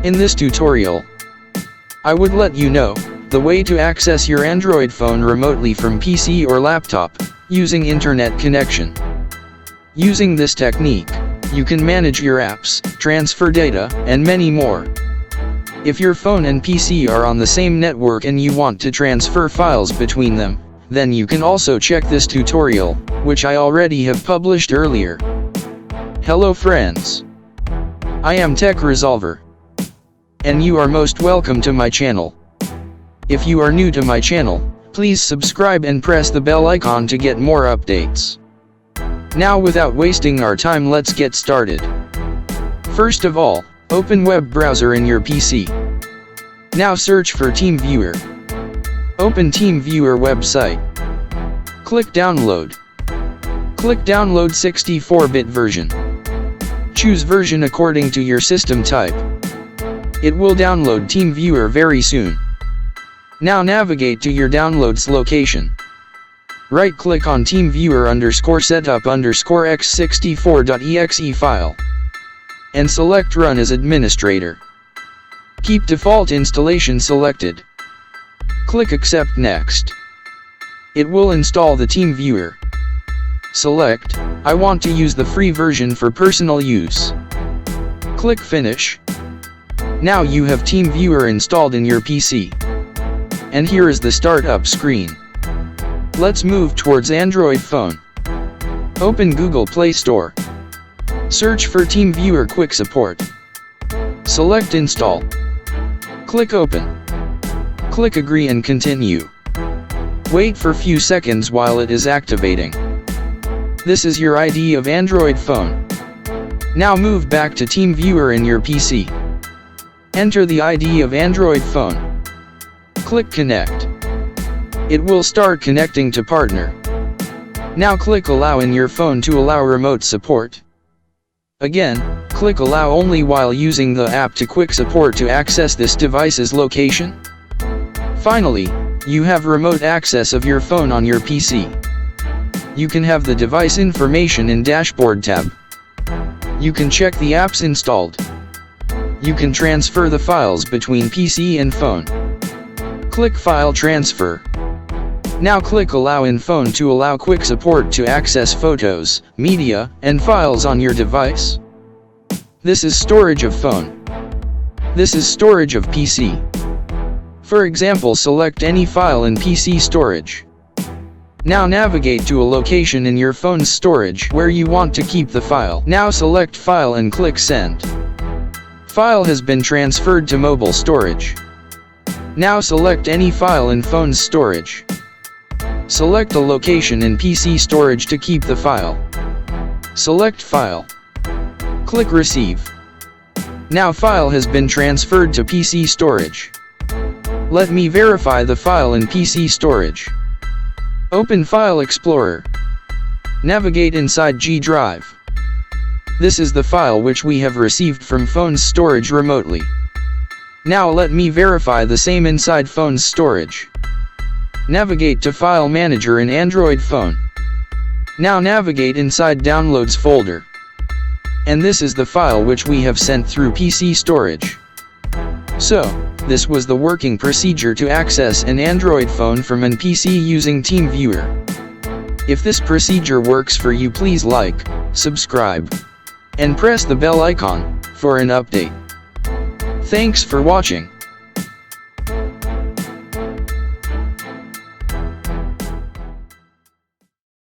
In this tutorial, I would let you know the way to access your Android phone remotely from PC or laptop, using internet connection. Using this technique, you can manage your apps, transfer data, and many more. If your phone and PC are on the same network and you want to transfer files between them, then you can also check this tutorial, which I already have published earlier. Hello friends. I am Tech Resolver. And you are most welcome to my channel. If you are new to my channel, please subscribe and press the bell icon to get more updates. Now without wasting our time, let's get started. First of all, open web browser in your PC. Now search for TeamViewer. Open TeamViewer website. Click download. Click download 64-bit version. Choose version according to your system type. It will download TeamViewer very soon. Now navigate to your downloads location. Right-click on TeamViewer_setup_x64.exe file. And select Run as Administrator. Keep default installation selected. Click Accept Next. It will install the TeamViewer. Select, I want to use the free version for personal use. Click Finish. Now you have TeamViewer installed in your PC. And here is the startup screen. Let's move towards Android phone. Open Google Play Store. Search for TeamViewer Quick Support. Select Install. Click Open. Click Agree and Continue. Wait for few seconds while it is activating. This is your ID of Android phone. Now move back to TeamViewer in your PC. Enter the ID of Android phone. Click Connect. It will start connecting to partner. Now click Allow in your phone to allow remote support. Again, click Allow only while using the app to Quick Support to access this device's location. Finally, you have remote access of your phone on your PC. You can have the device information in Dashboard tab. You can check the apps installed. You can transfer the files between PC and phone. Click File Transfer. Now click Allow in phone to allow quick support to access photos, media, and files on your device. This is storage of phone. This is storage of PC. For example, select any file in PC storage. Now navigate to a location in your phone's storage where you want to keep the file. Now select File and click Send. File has been transferred to mobile storage. Now select any file in phone's storage. Select a location in PC storage to keep the file. Select File. Click Receive. Now file has been transferred to PC storage. Let me verify the file in PC storage. Open File Explorer. Navigate inside G Drive. This is the file which we have received from phone's storage remotely. Now let me verify the same inside phone's storage. Navigate to File Manager in Android phone. Now navigate inside Downloads folder. And this is the file which we have sent through PC storage. So, this was the working procedure to access an Android phone from an PC using TeamViewer. If this procedure works for you, please like, subscribe, and press the bell icon for an update. Thanks for watching.